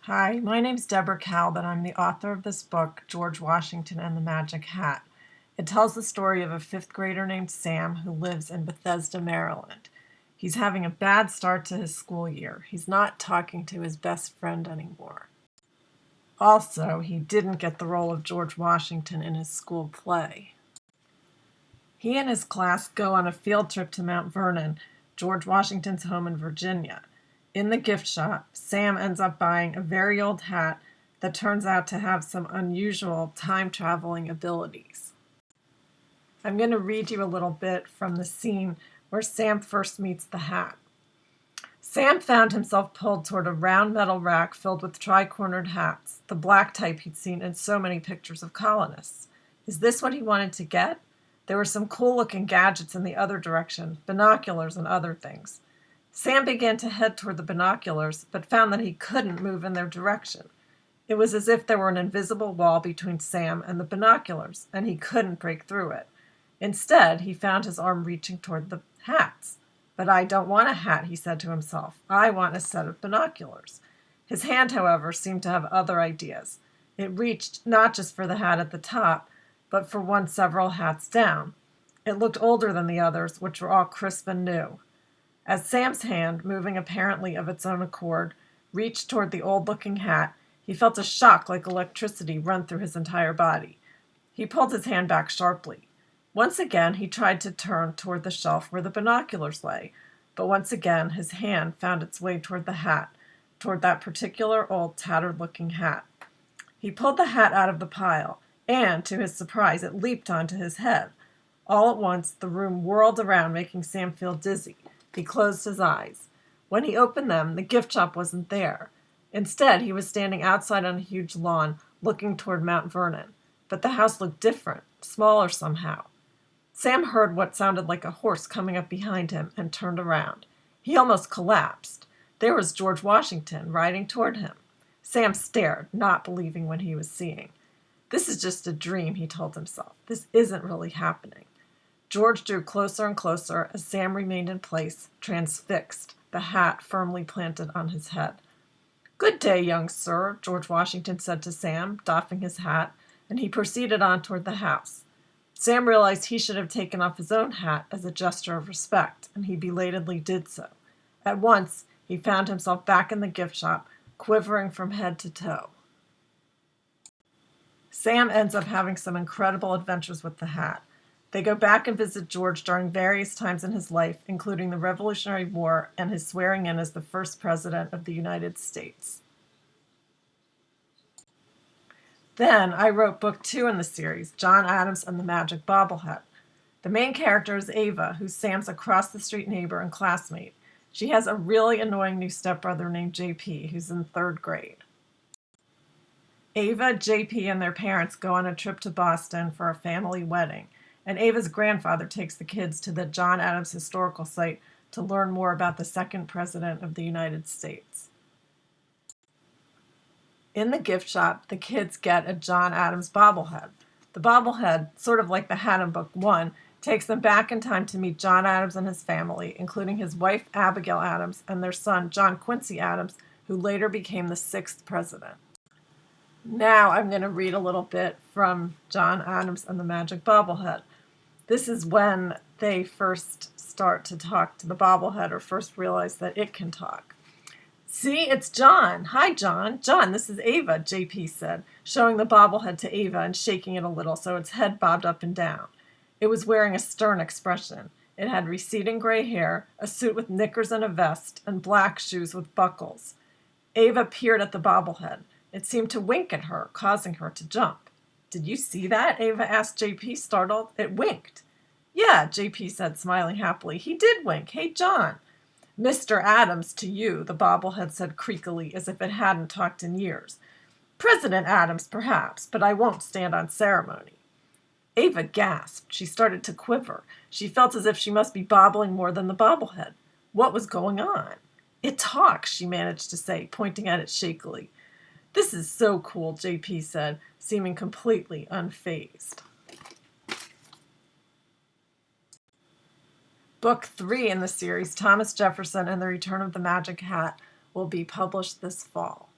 Hi, my name's Deborah Kalb, and I'm the author of this book, George Washington and the Magic Hat. It tells the story of a fifth grader named Sam who lives in Bethesda, Maryland. He's having a bad start to his school year. He's not talking to his best friend anymore. Also, he didn't get the role of George Washington in his school play. He and his class go on a field trip to Mount Vernon, George Washington's home in Virginia. In the gift shop, Sam ends up buying a very old hat that turns out to have some unusual time-traveling abilities. I'm going to read you a little bit from the scene where Sam first meets the hat. Sam found himself pulled toward a round metal rack filled with tri-cornered hats, the black type he'd seen in so many pictures of colonists. Is this what he wanted to get? There were some cool-looking gadgets in the other direction, binoculars and other things. Sam began to head toward the binoculars, but found that he couldn't move in their direction. It was as if there were an invisible wall between Sam and the binoculars, and he couldn't break through it. Instead, he found his arm reaching toward the hats. But I don't want a hat, he said to himself. I want a set of binoculars. His hand, however, seemed to have other ideas. It reached not just for the hat at the top, but for one several hats down. It looked older than the others, which were all crisp and new. As Sam's hand, moving apparently of its own accord, reached toward the old-looking hat, he felt a shock like electricity run through his entire body. He pulled his hand back sharply. Once again he tried to turn toward the shelf where the binoculars lay, but once again his hand found its way toward the hat, toward that particular old tattered-looking hat. He pulled the hat out of the pile, and, to his surprise, it leaped onto his head. All at once the room whirled around, making Sam feel dizzy. He closed his eyes. When he opened them, the gift shop wasn't there. Instead, he was standing outside on a huge lawn, looking toward Mount Vernon. But the house looked different, smaller somehow. Sam heard what sounded like a horse coming up behind him and turned around. He almost collapsed. There was George Washington riding toward him. Sam stared, not believing what he was seeing. This is just a dream, he told himself. This isn't really happening. George drew closer and closer as Sam remained in place, transfixed, the hat firmly planted on his head. "Good day, young sir," George Washington said to Sam, doffing his hat, and he proceeded on toward the house. Sam realized he should have taken off his own hat as a gesture of respect, and he belatedly did so. At once, he found himself back in the gift shop, quivering from head to toe. Sam ends up having some incredible adventures with the hat. They go back and visit George during various times in his life, including the Revolutionary War and his swearing in as the first president of the United States. Then I wrote book 2 in the series, John Adams and the Magic Bobblehead. The main character is Ava, who's Sam's across-the-street neighbor and classmate. She has a really annoying new stepbrother named JP, who's in 3rd grade. Ava, JP, and their parents go on a trip to Boston for a family wedding, and Ava's grandfather takes the kids to the John Adams Historical Site to learn more about the second president of the United States. In the gift shop, the kids get a John Adams bobblehead. The bobblehead, sort of like the hat in book 1, takes them back in time to meet John Adams and his family, including his wife Abigail Adams and their son John Quincy Adams, who later became the 6th president. Now I'm going to read a little bit from John Adams and the Magic Bobblehead. This is when they first start to talk to the bobblehead, or first realize that it can talk. "See, it's John. Hi, John. John, this is Ava," JP said, showing the bobblehead to Ava and shaking it a little so its head bobbed up and down. It was wearing a stern expression. It had receding gray hair, a suit with knickers and a vest, and black shoes with buckles. Ava peered at the bobblehead. It seemed to wink at her, causing her to jump. "Did you see that?" Ava asked JP, startled. "It winked." "Yeah," JP said, smiling happily. "He did wink. Hey, John." "Mr. Adams to you," the bobblehead said creakily, as if it hadn't talked in years. "President Adams, perhaps, but I won't stand on ceremony." Ava gasped. She started to quiver. She felt as if she must be bobbling more than the bobblehead. What was going on? "It talks," she managed to say, pointing at it shakily. "This is so cool," JP said, seeming completely unfazed. Book 3 in the series, Thomas Jefferson and the Return of the Magic Hat, will be published this fall.